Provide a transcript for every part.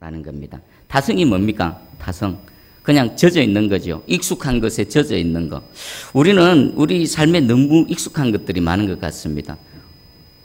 타성이라는 겁니다. 타성이 뭡니까? 타성. 그냥 젖어 있는 거죠. 익숙한 것에 젖어 있는 거. 우리는 우리 삶에 너무 익숙한 것들이 많은 것 같습니다.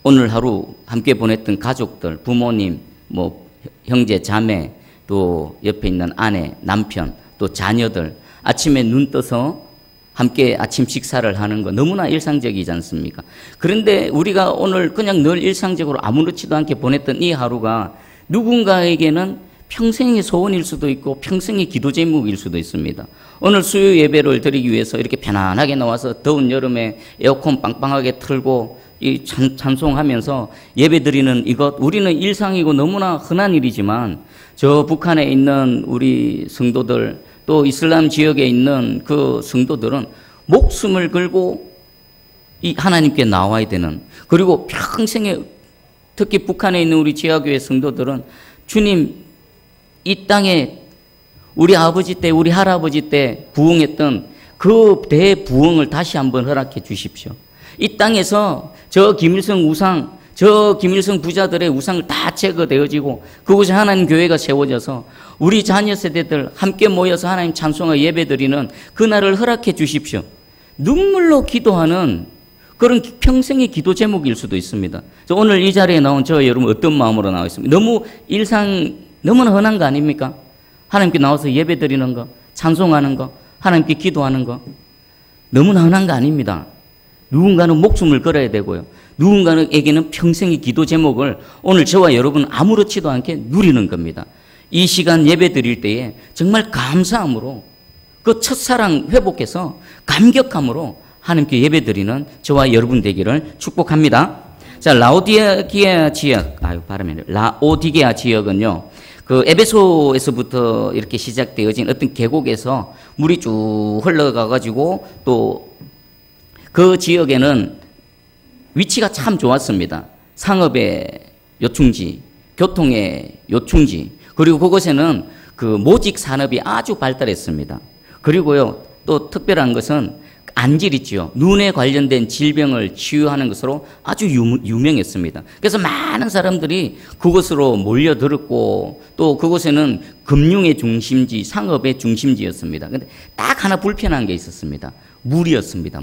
오늘 하루 함께 보냈던 가족들, 부모님, 뭐 형제, 자매, 또 옆에 있는 아내, 남편, 또 자녀들, 아침에 눈 떠서 함께 아침 식사를 하는 거 너무나 일상적이지 않습니까? 그런데 우리가 오늘 그냥 늘 일상적으로 아무렇지도 않게 보냈던 이 하루가 누군가에게는 평생의 소원일 수도 있고 평생의 기도 제목일 수도 있습니다. 오늘 수요 예배를 드리기 위해서 이렇게 편안하게 나와서 더운 여름에 에어컨 빵빵하게 틀고 이 찬송하면서 예배 드리는 이것, 우리는 일상이고 너무나 흔한 일이지만 저 북한에 있는 우리 성도들, 또 이슬람 지역에 있는 그 성도들은 목숨을 걸고 이 하나님께 나와야 되는, 그리고 평생에 특히 북한에 있는 우리 지하교회 성도들은 주님, 이 땅에 우리 아버지 때, 우리 할아버지 때 부흥했던 그 대부흥을 다시 한번 허락해 주십시오. 이 땅에서 저 김일성 우상, 저 김일성 부자들의 우상을 다 제거되어지고 그곳에 하나님 교회가 세워져서 우리 자녀 세대들 함께 모여서 하나님 찬송과 예배드리는 그날을 허락해 주십시오. 눈물로 기도하는 그런 평생의 기도 제목일 수도 있습니다. 오늘 이 자리에 나온 저 여러분 어떤 마음으로 나와 있습니까? 너무 너무나 흔한 거 아닙니까? 하나님께 나와서 예배드리는 거, 찬송하는 거, 하나님께 기도하는 거 너무나 흔한 거 아닙니다. 누군가는 목숨을 걸어야 되고요. 누군가에게는 평생의 기도 제목을 오늘 저와 여러분 아무렇지도 않게 누리는 겁니다. 이 시간 예배 드릴 때에 정말 감사함으로 그 첫사랑 회복해서 감격함으로 하나님께 예배 드리는 저와 여러분 되기를 축복합니다. 자, 라오디게아 지역, 라오디게아 지역은요, 그 에베소에서부터 이렇게 시작되어진 어떤 계곡에서 물이 쭉 흘러가가지고 또 그 지역에는 위치가 참 좋았습니다. 상업의 요충지, 교통의 요충지, 그리고 그곳에는 그 모직 산업이 아주 발달했습니다. 그리고요, 또 특별한 것은 안질 있지요. 눈에 관련된 질병을 치유하는 것으로 아주 유명했습니다. 그래서 많은 사람들이 그곳으로 몰려들었고 또 그곳에는 금융의 중심지, 상업의 중심지였습니다. 근데 딱 하나 불편한 게 있었습니다. 물이었습니다.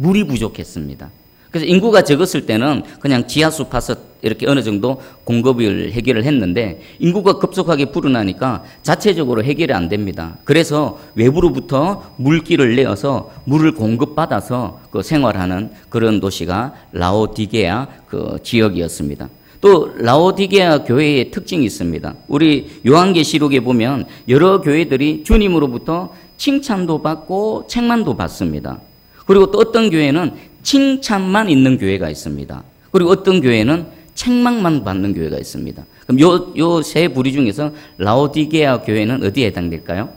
물이 부족했습니다. 그래서 인구가 적었을 때는 그냥 지하수 파서 이렇게 어느 정도 공급을 해결을 했는데 인구가 급속하게 불어나니까 자체적으로 해결이 안 됩니다. 그래서 외부로부터 물길을 내어서 물을 공급받아서 그 생활하는 그런 도시가 라오디게아 그 지역이었습니다. 또 라오디게아 교회의 특징이 있습니다. 우리 요한계시록에 보면 여러 교회들이 주님으로부터 칭찬도 받고 책망도 받습니다. 그리고 또 어떤 교회는 칭찬만 있는 교회가 있습니다. 그리고 어떤 교회는 책망만 받는 교회가 있습니다. 그럼 요 세 부류 중에서 라오디게아 교회는 어디에 해당될까요?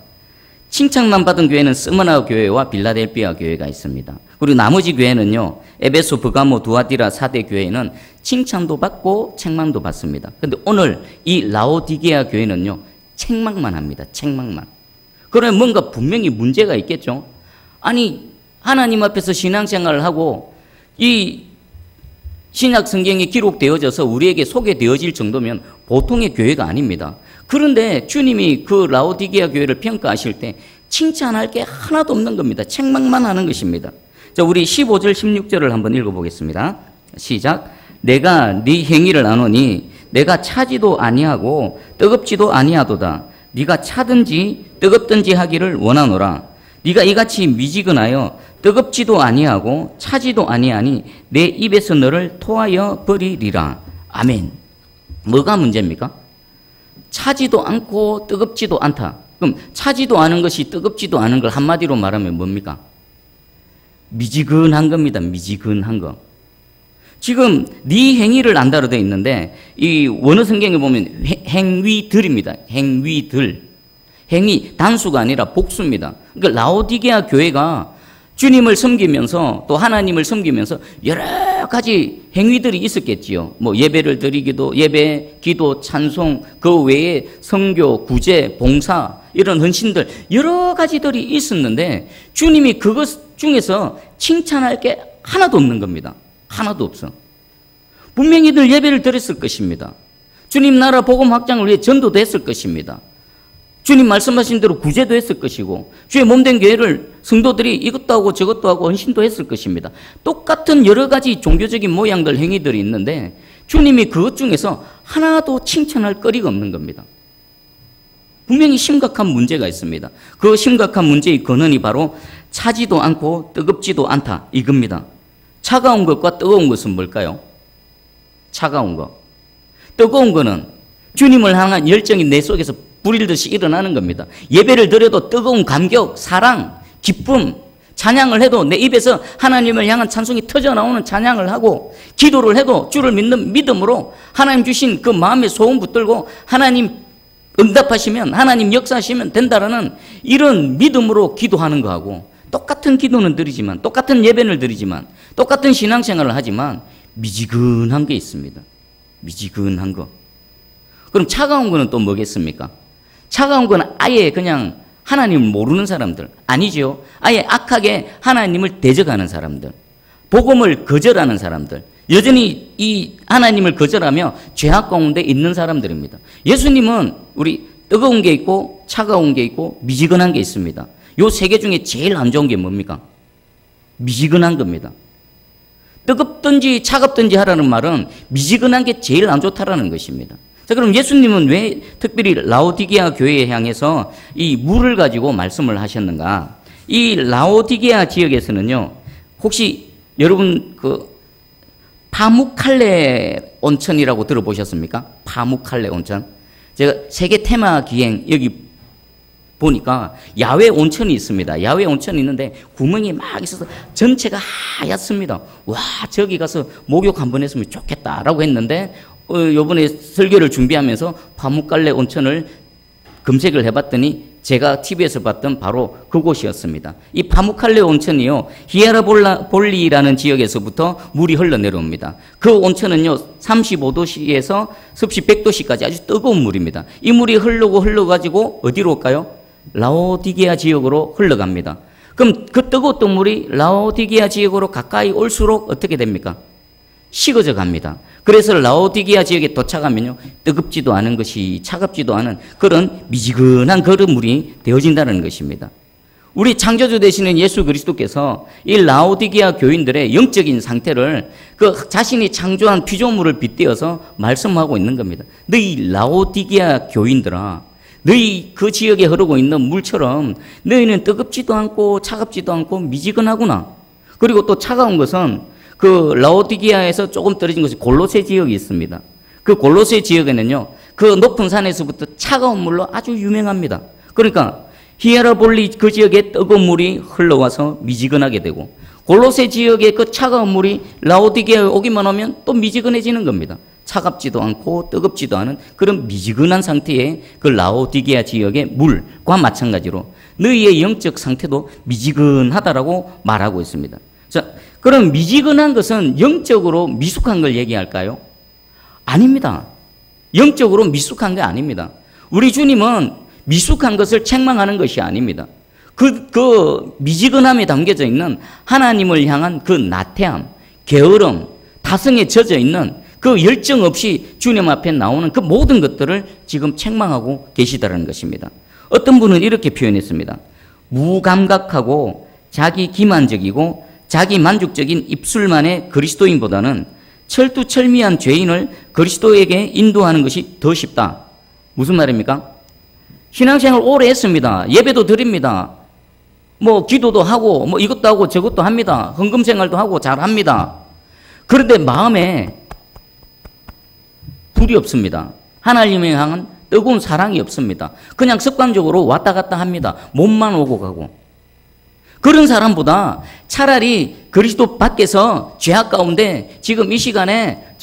칭찬만 받은 교회는 스무나 교회와 빌라델피아 교회가 있습니다. 그리고 나머지 교회는요, 에베소, 버가모, 두아디라 4대 교회는 칭찬도 받고 책망도 받습니다. 그런데 오늘 이 라오디게아 교회는요, 책망만 합니다. 책망만. 그러면 뭔가 분명히 문제가 있겠죠. 아니, 하나님 앞에서 신앙생활을 하고 이 신약 성경에 기록되어져서 우리에게 소개되어질 정도면 보통의 교회가 아닙니다. 그런데 주님이 그 라오디게아 교회를 평가하실 때 칭찬할 게 하나도 없는 겁니다. 책망만 하는 것입니다. 자, 우리 15절 16절을 한번 읽어보겠습니다. 시작. 내가 네 행위를 아노니 내가 차지도 아니하고 뜨겁지도 아니하도다. 네가 차든지 뜨겁든지 하기를 원하노라. 네가 이같이 미지근하여 뜨겁지도 아니하고 차지도 아니하니 내 입에서 너를 토하여 버리리라. 아멘. 뭐가 문제입니까? 차지도 않고 뜨겁지도 않다. 그럼 차지도 않은 것이 뜨겁지도 않은 걸 한마디로 말하면 뭡니까? 미지근한 겁니다. 미지근한 거. 지금 네 행위를 안다로 되어 있는데 이 원어 성경에 보면 행위들입니다. 행위들. 행위 단수가 아니라 복수입니다. 그러니까 라오디게아 교회가 주님을 섬기면서 또 하나님을 섬기면서 여러 가지 행위들이 있었겠지요. 뭐 예배를 드리기도, 예배, 기도, 찬송, 그 외에 선교, 구제, 봉사 이런 헌신들 여러 가지들이 있었는데 주님이 그것 중에서 칭찬할 게 하나도 없는 겁니다. 하나도 없어. 분명히들 예배를 드렸을 것입니다. 주님 나라 복음 확장을 위해 전도도 했을 것입니다. 주님 말씀하신 대로 구제도 했을 것이고 주의 몸된 교회를 성도들이 이것도 하고 저것도 하고 헌신도 했을 것입니다. 똑같은 여러 가지 종교적인 모양들 행위들이 있는데 주님이 그것 중에서 하나도 칭찬할 거리가 없는 겁니다. 분명히 심각한 문제가 있습니다. 그 심각한 문제의 근원이 바로 차지도 않고 뜨겁지도 않다 이겁니다. 차가운 것과 뜨거운 것은 뭘까요? 차가운 것. 뜨거운 거는 주님을 향한 열정이 내 속에서 불일듯이 일어나는 겁니다. 예배를 드려도 뜨거운 감격, 사랑, 기쁨, 찬양을 해도 내 입에서 하나님을 향한 찬송이 터져나오는 찬양을 하고 기도를 해도 주를 믿는 믿음으로 하나님 주신 그 마음에 소원 붙들고 하나님 응답하시면 하나님 역사하시면 된다라는 이런 믿음으로 기도하는 거하고 똑같은 기도는 드리지만 똑같은 예배를 드리지만 똑같은 신앙생활을 하지만 미지근한 게 있습니다. 미지근한 거. 그럼 차가운 거는 또 뭐겠습니까? 차가운 거는 아예 그냥 하나님을 모르는 사람들 아니죠. 아예 악하게 하나님을 대적하는 사람들, 복음을 거절하는 사람들, 여전히 이 하나님을 거절하며 죄악 가운데 있는 사람들입니다. 예수님은 우리 뜨거운 게 있고 차가운 게 있고 미지근한 게 있습니다. 요 세 개 중에 제일 안 좋은 게 뭡니까? 미지근한 겁니다. 뜨겁든지 차갑든지 하라는 말은 미지근한 게 제일 안 좋다라는 것입니다. 자, 그럼 예수님은 왜 특별히 라오디게아 교회에 향해서 이 물을 가지고 말씀을 하셨는가? 이 라오디게아 지역에서는요, 혹시 여러분 그 파무칼레 온천이라고 들어보셨습니까? 파무칼레 온천. 제가 세계 테마 기행 여기 보니까 야외 온천이 있습니다. 야외 온천이 있는데 구멍이 막 있어서 전체가 하얗습니다. 와, 저기 가서 목욕 한번 했으면 좋겠다라고 했는데 요번에 설교를 준비하면서 파묵갈레 온천을 검색을 해봤더니 제가 TV에서 봤던 바로 그곳이었습니다. 이 파묵칼레 온천이요, 히에라볼리라는 지역에서부터 물이 흘러내려옵니다. 그 온천은요 35도씨에서 습시 100도씨까지 아주 뜨거운 물입니다. 이 물이 흘러가지고 어디로 올까요? 라오디게아 지역으로 흘러갑니다. 그럼 그 뜨거웠던 물이 라오디게아 지역으로 가까이 올수록 어떻게 됩니까? 식어져 갑니다. 그래서 라오디게아 지역에 도착하면요, 뜨겁지도 않은 것이 차갑지도 않은 그런 미지근한 그런 물이 되어진다는 것입니다. 우리 창조주 되시는 예수 그리스도께서 이 라오디게아 교인들의 영적인 상태를 그 자신이 창조한 피조물을 빗대어서 말씀하고 있는 겁니다. 너희 라오디게아 교인들아, 너희 그 지역에 흐르고 있는 물처럼 너희는 뜨겁지도 않고 차갑지도 않고 미지근하구나. 그리고 또 차가운 것은 그 라오디게아에서 조금 떨어진 것이 골로새 지역이 있습니다. 그 골로새 지역에는요, 그 높은 산에서부터 차가운 물로 아주 유명합니다. 그러니까 히에라볼리 그 지역에 뜨거운 물이 흘러와서 미지근하게 되고 골로새 지역의 그 차가운 물이 라오디게아에 오기만 하면 또 미지근해지는 겁니다. 차갑지도 않고 뜨겁지도 않은 그런 미지근한 상태의 그 라오디게아 지역의 물과 마찬가지로 너희의 영적 상태도 미지근하다라고 말하고 있습니다. 자, 그럼 미지근한 것은 영적으로 미숙한 걸 얘기할까요? 아닙니다. 영적으로 미숙한 게 아닙니다. 우리 주님은 미숙한 것을 책망하는 것이 아닙니다. 그 미지근함에 담겨져 있는 하나님을 향한 그 나태함, 게으름, 타성에 젖어 있는 그 열정 없이 주님 앞에 나오는 그 모든 것들을 지금 책망하고 계시다는 것입니다. 어떤 분은 이렇게 표현했습니다. 무감각하고 자기 기만적이고 자기 만족적인 입술만의 그리스도인보다는 철두철미한 죄인을 그리스도에게 인도하는 것이 더 쉽다. 무슨 말입니까? 신앙생활 오래 했습니다. 예배도 드립니다. 뭐 기도도 하고 뭐 이것도 하고 저것도 합니다. 헌금생활도 하고 잘합니다. 그런데 마음에 불이 없습니다. 하나님에 향한 뜨거운 사랑이 없습니다. 그냥 습관적으로 왔다 갔다 합니다. 몸만 오고 가고. 그런 사람보다 차라리 그리스도 밖에서 죄악 가운데 지금 이 시간에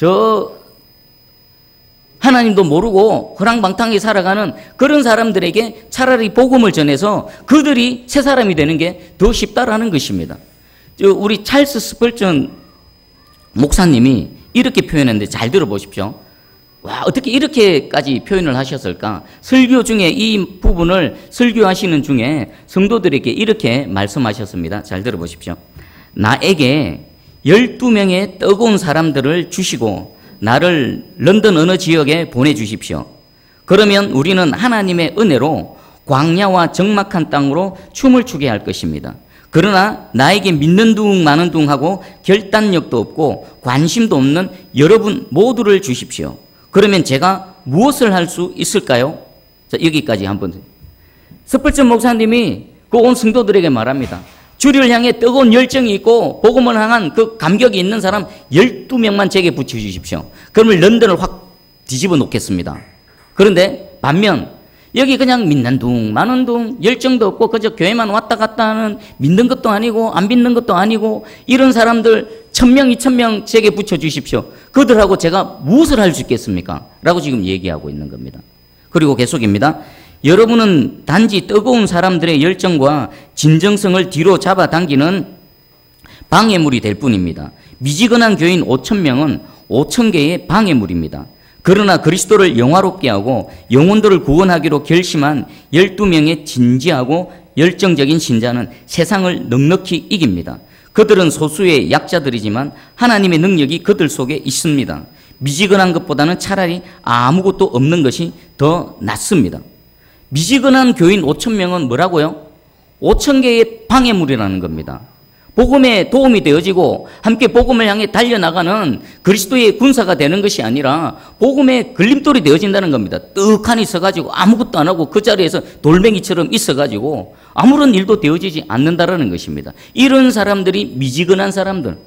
하나님도 모르고 허랑방탕하게 살아가는 그런 사람들에게 차라리 복음을 전해서 그들이 새 사람이 되는 게 더 쉽다라는 것입니다. 우리 찰스 스펄전 목사님이 이렇게 표현했는데 잘 들어보십시오. 와, 어떻게 이렇게까지 표현을 하셨을까? 설교 중에 이 부분을 설교하시는 중에 성도들에게 이렇게 말씀하셨습니다. 잘 들어보십시오. 나에게 12명의 뜨거운 사람들을 주시고 나를 런던 어느 지역에 보내주십시오. 그러면 우리는 하나님의 은혜로 광야와 적막한 땅으로 춤을 추게 할 것입니다. 그러나 나에게 믿는 둥 마는 둥 하고 결단력도 없고 관심도 없는 여러분 모두를 주십시오. 그러면 제가 무엇을 할 수 있을까요? 자, 여기까지 한번. 스펄전 목사님이 그 온 성도들에게 말합니다. 주를 향해 뜨거운 열정이 있고 복음을 향한 그 감격이 있는 사람 12명만 제게 붙여주십시오. 그러면 런던을 확 뒤집어 놓겠습니다. 그런데 반면 여기 그냥 믿는 둥 마는 둥 열정도 없고 그저 교회만 왔다 갔다 하는 믿는 것도 아니고 안 믿는 것도 아니고 이런 사람들 1000명 2000명 제게 붙여주십시오. 그들하고 제가 무엇을 할 수 있겠습니까? 라고 지금 얘기하고 있는 겁니다. 그리고 계속입니다. 여러분은 단지 뜨거운 사람들의 열정과 진정성을 뒤로 잡아당기는 방해물이 될 뿐입니다. 미지근한 교인 5000명은 5000개의 방해물입니다. 그러나 그리스도를 영화롭게 하고 영혼들을 구원하기로 결심한 12명의 진지하고 열정적인 신자는 세상을 넉넉히 이깁니다. 그들은 소수의 약자들이지만 하나님의 능력이 그들 속에 있습니다. 미지근한 것보다는 차라리 아무것도 없는 것이 더 낫습니다. 미지근한 교인 5000명은 뭐라고요? 5000개의 방해물이라는 겁니다. 복음에 도움이 되어지고 함께 복음을 향해 달려나가는 그리스도의 군사가 되는 것이 아니라 복음의 걸림돌이 되어진다는 겁니다. 떡하니 서가지고 아무것도 안 하고 그 자리에서 돌멩이처럼 있어가지고 아무런 일도 되어지지 않는다라는 것입니다. 이런 사람들이 미지근한 사람들.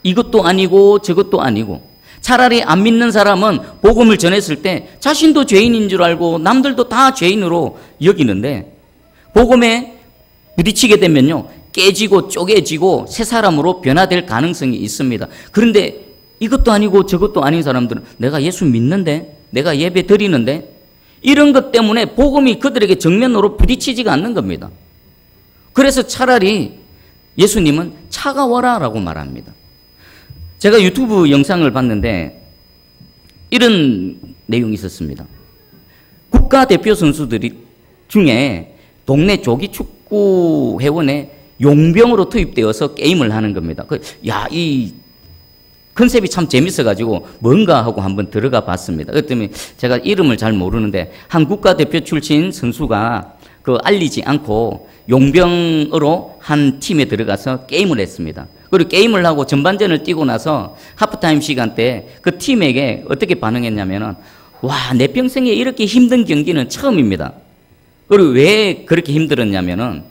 이것도 아니고 저것도 아니고. 차라리 안 믿는 사람은 복음을 전했을 때 자신도 죄인인 줄 알고 남들도 다 죄인으로 여기는데 복음에 부딪히게 되면요. 깨지고 쪼개지고 새 사람으로 변화될 가능성이 있습니다. 그런데 이것도 아니고 저것도 아닌 사람들은 내가 예수 믿는데 내가 예배 드리는데 이런 것 때문에 복음이 그들에게 정면으로 부딪히지가 않는 겁니다. 그래서 차라리 예수님은 차가워라 라고 말합니다. 제가 유튜브 영상을 봤는데 이런 내용이 있었습니다. 국가대표 선수들이 중에 동네 조기축구 회원에 용병으로 투입되어서 게임을 하는 겁니다. 이 컨셉이 참 재밌어가지고 뭔가 하고 한번 들어가 봤습니다. 그랬더니 제가 이름을 잘 모르는데 한 국가대표 출신 선수가 알리지 않고 용병으로 한 팀에 들어가서 게임을 했습니다. 그리고 게임을 하고 전반전을 뛰고 나서 하프타임 시간 때 그 팀에게 어떻게 반응했냐면은 와, 내 평생에 이렇게 힘든 경기는 처음입니다. 그리고 왜 그렇게 힘들었냐면은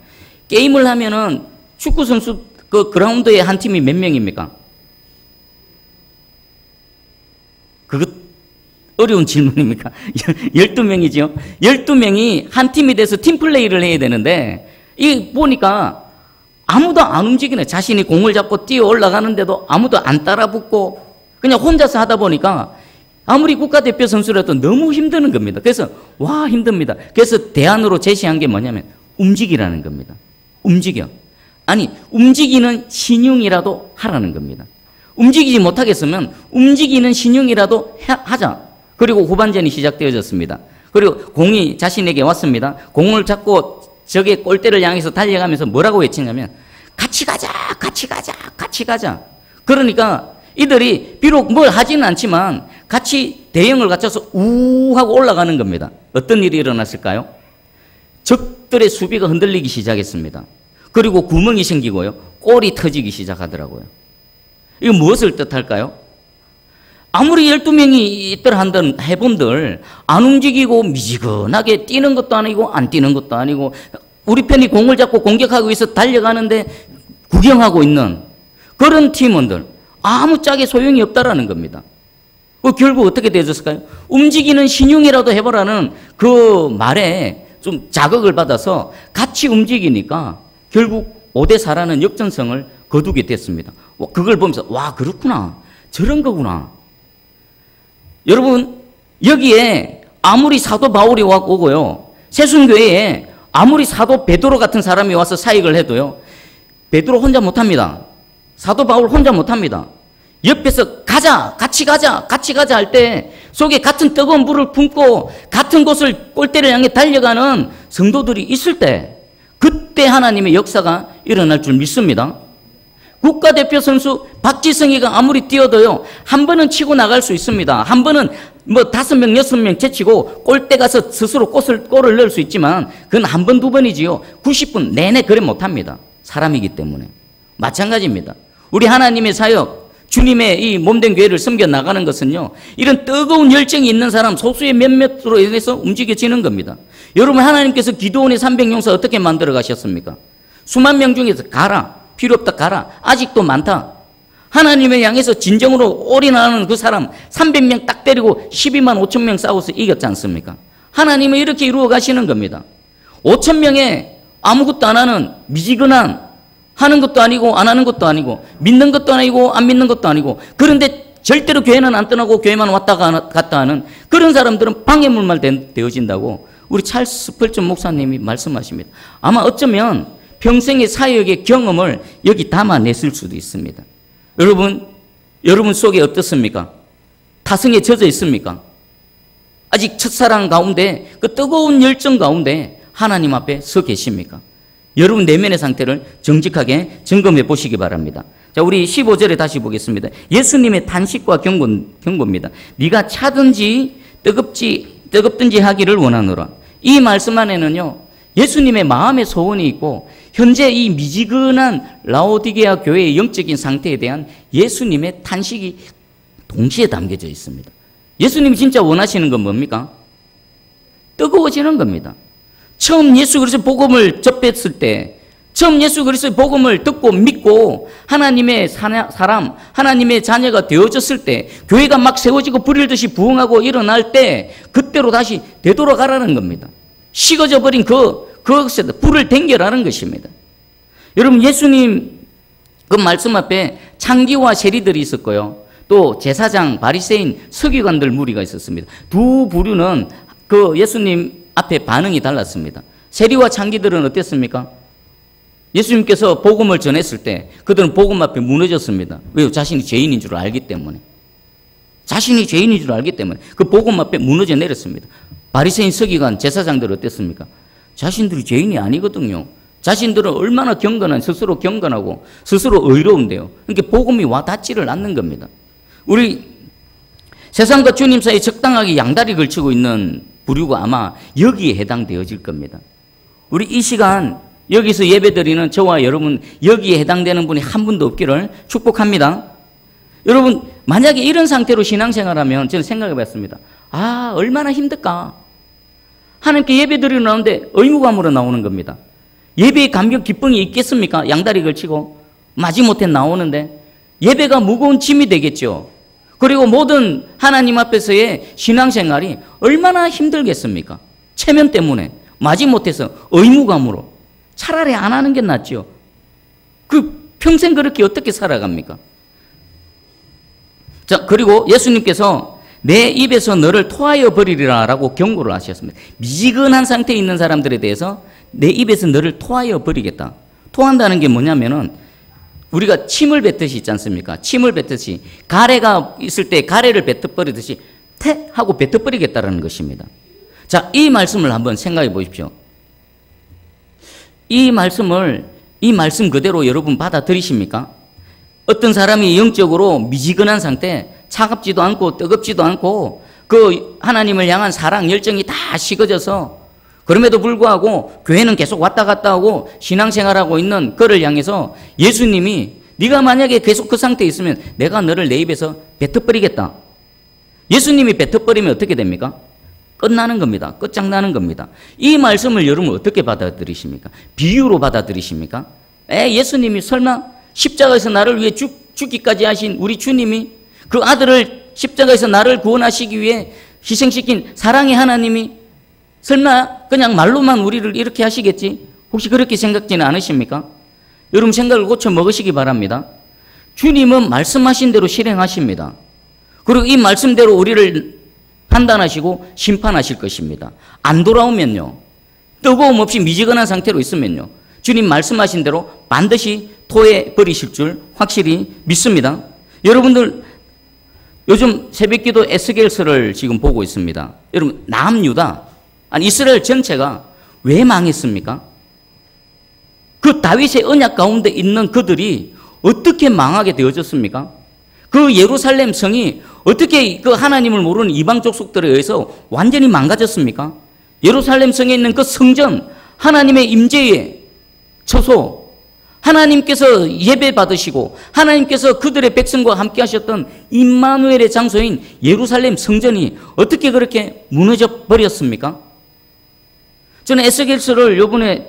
게임을 하면은 축구 선수 그 그라운드에 한 팀이 몇 명입니까? 그것 어려운 질문입니까? 12명이죠. 12명이 한 팀이 돼서 팀플레이를 해야 되는데 이 보니까 아무도 안 움직이네. 자신이 공을 잡고 뛰어 올라가는데도 아무도 안 따라붙고 그냥 혼자서 하다 보니까 아무리 국가대표 선수라도 너무 힘드는 겁니다. 그래서 와, 힘듭니다. 그래서 대안으로 제시한 게 뭐냐면 움직이라는 겁니다. 움직여. 아니, 움직이는 신용이라도 하라는 겁니다. 움직이지 못하겠으면 움직이는 신용이라도 하자. 그리고 후반전이 시작되어졌습니다. 그리고 공이 자신에게 왔습니다. 공을 잡고 저게 골대를 향해서 달려가면서 뭐라고 외치냐면 같이 가자, 같이 가자, 같이 가자. 그러니까 이들이 비록 뭘 하지는 않지만 같이 대형을 갖춰서 우 하고 올라가는 겁니다. 어떤 일이 일어났을까요? 적들의 수비가 흔들리기 시작했습니다. 그리고 구멍이 생기고요. 골이 터지기 시작하더라고요. 이거 무엇을 뜻할까요? 아무리 12명이 있더라 한들 해본들 안 움직이고 미지근하게 뛰는 것도 아니고 안 뛰는 것도 아니고 우리 편이 공을 잡고 공격하고 있어 달려가는데 구경하고 있는 그런 팀원들 아무짝에 소용이 없다라는 겁니다. 결국 어떻게 되었을까요? 움직이는 신용이라도 해보라는 그 말에 좀 자극을 받아서 같이 움직이니까 결국 5대4라는 역전성을 거두게 됐습니다. 그걸 보면서 와, 그렇구나, 저런 거구나. 여러분, 여기에 아무리 사도 바울이 오고요, 세순교회에 아무리 사도 베드로 같은 사람이 와서 사역을 해도요, 베드로 혼자 못합니다. 사도 바울 혼자 못합니다. 옆에서 가자, 같이 가자, 같이 가자 할 때 속에 같은 뜨거운 불을 품고 같은 곳을 골대를 향해 달려가는 성도들이 있을 때 그때 하나님의 역사가 일어날 줄 믿습니다. 국가대표 선수 박지성이가 아무리 뛰어도요, 한 번은 치고 나갈 수 있습니다. 한 번은 뭐 5명, 6명 제치고 골대 가서 스스로 골을 넣을 수 있지만 그건 한 번, 두 번이지요. 90분 내내 그래 못합니다. 사람이기 때문에. 마찬가지입니다. 우리 하나님의 사역, 주님의 이 몸된 교회를 섬겨 나가는 것은요, 이런 뜨거운 열정이 있는 사람 소수의 몇몇으로 인해서 움직여지는 겁니다. 여러분, 하나님께서 기드온의 300용사 어떻게 만들어 가셨습니까? 수만 명 중에서 가라, 필요 없다 가라, 아직도 많다. 하나님의 향해서 진정으로 올인하는 그 사람 300명 딱 때리고 12만 5천 명 싸워서 이겼지 않습니까? 하나님은 이렇게 이루어 가시는 겁니다. 5천 명에 아무것도 안 하는 미지근한, 하는 것도 아니고 안 하는 것도 아니고 믿는 것도 아니고 안 믿는 것도 아니고, 그런데 절대로 교회는 안 떠나고 교회만 왔다 갔다 하는 그런 사람들은 방해물만 되어진다고 우리 찰스 스펄전 목사님이 말씀하십니다. 아마 어쩌면 평생의 사역의 경험을 여기 담아냈을 수도 있습니다. 여러분 속에 어떻습니까? 타성에 젖어 있습니까? 아직 첫사랑 가운데, 그 뜨거운 열정 가운데 하나님 앞에 서 계십니까? 여러분 내면의 상태를 정직하게 점검해 보시기 바랍니다. 자, 우리 15절에 다시 보겠습니다. 예수님의 탄식과 경고입니다. 네가 차든지 뜨겁든지 하기를 원하노라. 이 말씀 안에는요, 예수님의 마음의 소원이 있고 현재 이 미지근한 라오디게아 교회의 영적인 상태에 대한 예수님의 탄식이 동시에 담겨져 있습니다. 예수님이 진짜 원하시는 건 뭡니까? 뜨거워지는 겁니다. 처음 예수 그리스도의 복음을 접했을 때, 처음 예수 그리스도의 복음을 듣고 믿고 하나님의 사람, 하나님의 자녀가 되어졌을 때, 교회가 막 세워지고 불일 듯이 부흥하고 일어날 때 그때로 다시 되돌아가라는 겁니다. 식어져 버린 그것에 불을 댕겨라는 것입니다. 여러분, 예수님 그 말씀 앞에 창기와 세리들이 있었고요, 또 제사장, 바리새인, 서기관들 무리가 있었습니다. 두 부류는 그 예수님 앞에 반응이 달랐습니다. 세리와 창기들은 어땠습니까? 예수님께서 복음을 전했을 때 그들은 복음 앞에 무너졌습니다. 왜요? 자신이 죄인인 줄 알기 때문에. 자신이 죄인인 줄 알기 때문에 그 복음 앞에 무너져 내렸습니다. 바리새인, 서기관, 제사장들은 어땠습니까? 자신들이 죄인이 아니거든요. 자신들은 얼마나 스스로 경건하고 스스로 의로운데요. 그러니까 복음이 와 닿지를 않는 겁니다. 우리 세상과 주님 사이에 적당하게 양다리 걸치고 있는 부류가 아마 여기에 해당되어질 겁니다. 우리 이 시간 여기서 예배드리는 저와 여러분, 여기에 해당되는 분이 한 분도 없기를 축복합니다. 여러분, 만약에 이런 상태로 신앙생활하면 저는 생각해 봤습니다. 아, 얼마나 힘들까. 하나님께 예배드리러 나오는데 의무감으로 나오는 겁니다. 예배의 감격 기쁨이 있겠습니까? 양다리 걸치고 마지못해 나오는데 예배가 무거운 짐이 되겠죠. 그리고 모든 하나님 앞에서의 신앙생활이 얼마나 힘들겠습니까? 체면 때문에 마지못해서 의무감으로. 차라리 안 하는 게 낫죠. 평생 그렇게 어떻게 살아갑니까? 자, 그리고 예수님께서 내 입에서 너를 토하여 버리리라 라고 경고를 하셨습니다. 미지근한 상태에 있는 사람들에 대해서 내 입에서 너를 토하여 버리겠다. 토한다는 게 뭐냐면은 우리가 침을 뱉듯이 있지 않습니까? 침을 뱉듯이 가래가 있을 때 가래를 뱉어버리듯이 퇴 하고 뱉어버리겠다라는 것입니다. 자, 이 말씀을 한번 생각해 보십시오. 이 말씀 그대로 여러분 받아들이십니까? 어떤 사람이 영적으로 미지근한 상태, 차갑지도 않고 뜨겁지도 않고 그 하나님을 향한 사랑, 열정이 다 식어져서 그럼에도 불구하고 교회는 계속 왔다 갔다 하고 신앙생활하고 있는 그를 향해서 예수님이 네가 만약에 계속 그 상태에 있으면 내가 너를 내 입에서 뱉어버리겠다. 예수님이 뱉어버리면 어떻게 됩니까? 끝나는 겁니다. 끝장나는 겁니다. 이 말씀을 여러분 어떻게 받아들이십니까? 비유로 받아들이십니까? 예수님이 설마 십자가에서 나를 위해 죽기까지 하신 우리 주님이 그 아들을 십자가에서 나를 구원하시기 위해 희생시킨 사랑의 하나님이 설마 그냥 말로만 우리를 이렇게 하시겠지? 혹시 그렇게 생각지는 않으십니까? 여러분 생각을 고쳐 먹으시기 바랍니다. 주님은 말씀하신 대로 실행하십니다. 그리고 이 말씀대로 우리를 판단하시고 심판하실 것입니다. 안 돌아오면요, 뜨거움 없이 미지근한 상태로 있으면요, 주님 말씀하신 대로 반드시 토해 버리실 줄 확실히 믿습니다. 여러분들 요즘 새벽기도 에스겔서를 지금 보고 있습니다. 여러분, 남유다, 이스라엘 전체가 왜 망했습니까? 그 다윗의 언약 가운데 있는 그들이 어떻게 망하게 되어졌습니까? 그 예루살렘 성이 어떻게 그 하나님을 모르는 이방 족속들에 의해서 완전히 망가졌습니까? 예루살렘 성에 있는 그 성전, 하나님의 임재의 처소, 하나님께서 예배 받으시고 하나님께서 그들의 백성과 함께 하셨던 임마누엘의 장소인 예루살렘 성전이 어떻게 그렇게 무너져 버렸습니까? 저는 에스겔서를 요번에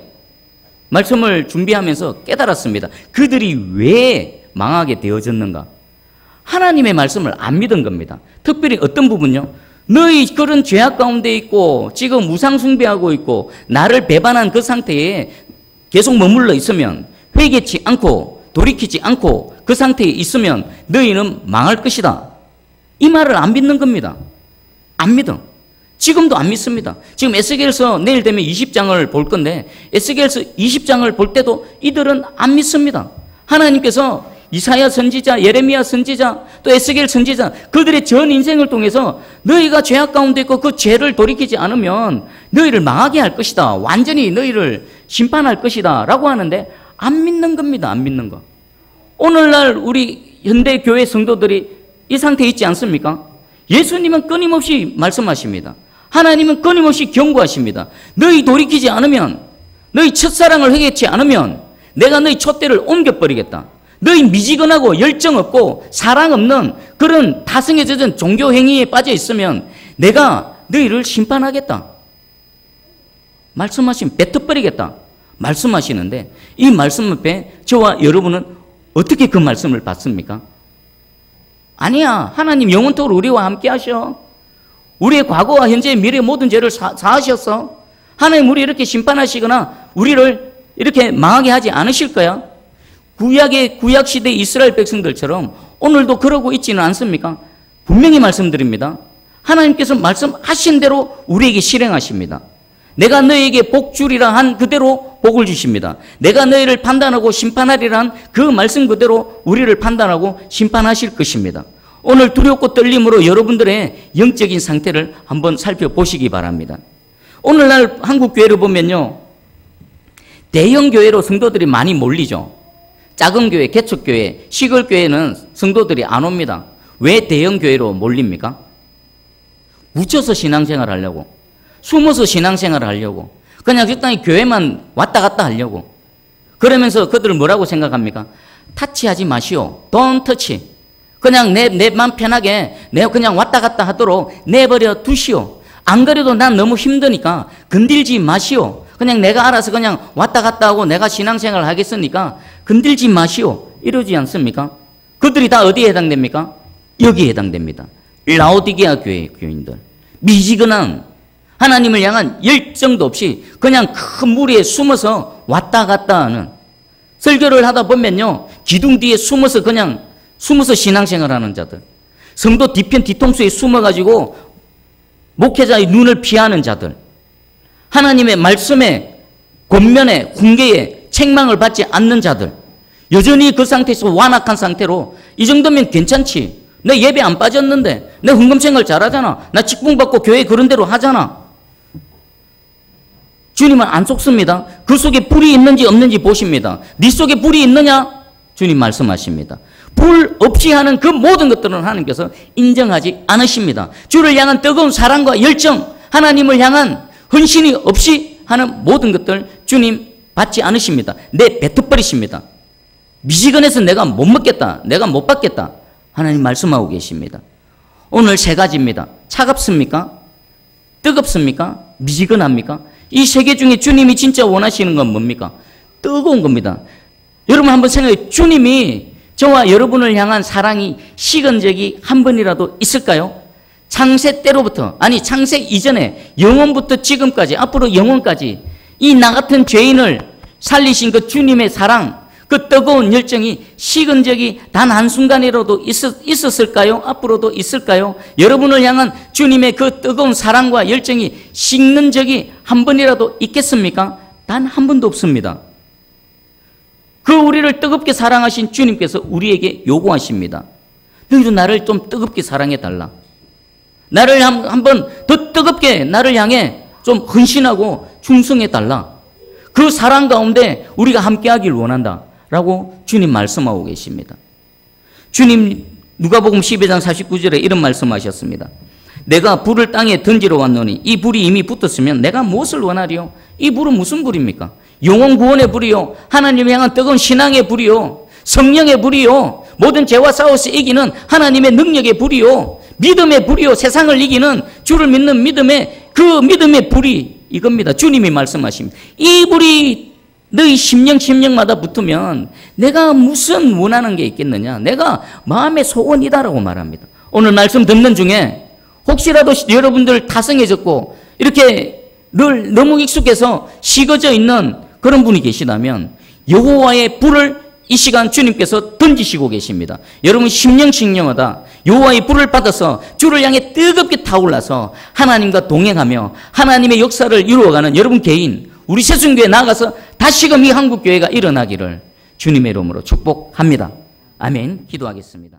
말씀을 준비하면서 깨달았습니다. 그들이 왜 망하게 되어졌는가? 하나님의 말씀을 안 믿은 겁니다. 특별히 어떤 부분요? 너희 그런 죄악 가운데 있고 지금 우상 숭배하고 있고 나를 배반한 그 상태에 계속 머물러 있으면, 회개치 않고 돌이키지 않고 그 상태에 있으면 너희는 망할 것이다. 이 말을 안 믿는 겁니다. 안 믿어. 지금도 안 믿습니다. 지금 에스겔서 내일 되면 20장을 볼 건데 에스겔서 20장을 볼 때도 이들은 안 믿습니다. 하나님께서 이사야 선지자, 예레미야 선지자, 또 에스겔 선지자, 그들의 전 인생을 통해서 너희가 죄악 가운데 있고 그 죄를 돌이키지 않으면 너희를 망하게 할 것이다. 완전히 너희를 심판할 것이다. 라고 하는데 안 믿는 겁니다. 안 믿는 거. 오늘날 우리 현대 교회 성도들이 이 상태에 있지 않습니까? 예수님은 끊임없이 말씀하십니다. 하나님은 끊임없이 경고하십니다. 너희 돌이키지 않으면, 너희 첫사랑을 회개치 않으면 내가 너희 촛대를 옮겨버리겠다. 너희 미지근하고 열정 없고 사랑 없는 그런 타성에 젖은 종교 행위에 빠져 있으면 내가 너희를 심판하겠다. 말씀하시면 뱉어버리겠다. 말씀하시는데 이 말씀 앞에 저와 여러분은 어떻게 그 말씀을 받습니까? 아니야. 하나님 영원토록 우리와 함께 하셔. 우리의 과거와 현재, 미래의 모든 죄를 사하셨어. 하나님 우리 이렇게 심판하시거나 우리를 이렇게 망하게 하지 않으실 거야. 구약시대 이스라엘 백성들처럼 오늘도 그러고 있지는 않습니까? 분명히 말씀드립니다. 하나님께서 말씀하신 대로 우리에게 실행하십니다. 내가 너희에게 복 주리라 한 그대로 복을 주십니다. 내가 너희를 판단하고 심판하리라 한 그 말씀 그대로 우리를 판단하고 심판하실 것입니다. 오늘 두렵고 떨림으로 여러분들의 영적인 상태를 한번 살펴보시기 바랍니다. 오늘날 한국 교회를 보면요, 대형 교회로 성도들이 많이 몰리죠. 작은 교회, 개척교회, 시골교회는 성도들이 안 옵니다. 왜 대형 교회로 몰립니까? 묻혀서 신앙생활 하려고, 숨어서 신앙생활 하려고, 그냥 적당히 교회만 왔다 갔다 하려고. 그러면서 그들을 뭐라고 생각합니까? 타치하지 마시오. Don't touch. 그냥 내 맘 편하게 내가 그냥 왔다 갔다 하도록 내버려 두시오. 안 그래도 난 너무 힘드니까 건들지 마시오. 그냥 내가 알아서 그냥 왔다 갔다 하고 내가 신앙생활을 하겠으니까 건들지 마시오. 이러지 않습니까? 그들이 다 어디에 해당됩니까? 여기에 해당됩니다. 라오디게아 교인들. 미지근한 하나님을 향한 열정도 없이 그냥 큰 무리에 숨어서 왔다 갔다 하는, 설교를 하다 보면요, 기둥 뒤에 숨어서 신앙생활 하는 자들, 성도 뒤편 뒤통수에 숨어가지고 목회자의 눈을 피하는 자들, 하나님의 말씀에 권면에 훈계에 책망을 받지 않는 자들, 여전히 그 상태에서 완악한 상태로 이 정도면 괜찮지. 내 예배 안 빠졌는데, 내 헌금생활 잘하잖아. 나 직분 받고 교회 그런 대로 하잖아. 주님은 안 속습니다. 그 속에 불이 있는지 없는지 보십니다. 네 속에 불이 있느냐? 주님 말씀하십니다. 불 없이 하는 그 모든 것들은 하나님께서 인정하지 않으십니다. 주를 향한 뜨거운 사랑과 열정, 하나님을 향한 헌신이 없이 하는 모든 것들 주님 받지 않으십니다. 뱉어버리십니다. 미지근해서 내가 못 먹겠다, 내가 못 받겠다, 하나님 말씀하고 계십니다. 오늘 세 가지입니다. 차갑습니까? 뜨겁습니까? 미지근합니까? 이 세 개 중에 주님이 진짜 원하시는 건 뭡니까? 뜨거운 겁니다. 여러분 한번 생각해. 주님이 저와 여러분을 향한 사랑이 식은 적이 한 번이라도 있을까요? 창세 때로부터, 아니 창세 이전에 영원부터 지금까지, 앞으로 영원까지 이 나 같은 죄인을 살리신 그 주님의 사랑, 그 뜨거운 열정이 식은 적이 단 한순간이라도 있었을까요? 앞으로도 있을까요? 여러분을 향한 주님의 그 뜨거운 사랑과 열정이 식는 적이 한 번이라도 있겠습니까? 단 한 번도 없습니다. 그 우리를 뜨겁게 사랑하신 주님께서 우리에게 요구하십니다. 너희도 나를 좀 뜨겁게 사랑해달라. 나를 한번 더 뜨겁게 나를 향해 좀 헌신하고 충성해달라. 그 사랑 가운데 우리가 함께하길 원한다 라고 주님 말씀하고 계십니다. 주님 누가복음 12장 49절에 이런 말씀하셨습니다. 내가 불을 땅에 던지러 왔노니 이 불이 이미 붙었으면 내가 무엇을 원하리요? 이 불은 무슨 불입니까? 영혼 구원의 불이요, 하나님을 향한 뜨거운 신앙의 불이요, 성령의 불이요, 모든 죄와 싸워서 이기는 하나님의 능력의 불이요, 믿음의 불이요, 세상을 이기는 주를 믿는 믿음의 그 믿음의 불이 이겁니다. 주님이 말씀하십니다. 이 불이 너희 심령마다 붙으면 내가 무슨 원하는 게 있겠느냐? 내가 마음의 소원이다라고 말합니다. 오늘 말씀 듣는 중에 혹시라도 여러분들 타성해졌고 이렇게 늘 너무 익숙해서 식어져 있는 그런 분이 계시다면 여호와의 불을 이 시간 주님께서 던지시고 계십니다. 여러분 심령하다 여호와의 불을 받아서 주를 향해 뜨겁게 타올라서 하나님과 동행하며 하나님의 역사를 이루어가는 여러분 개인, 우리 새순교회 나가서 다시금 이 한국교회가 일어나기를 주님의 이름으로 축복합니다. 아멘. 기도하겠습니다.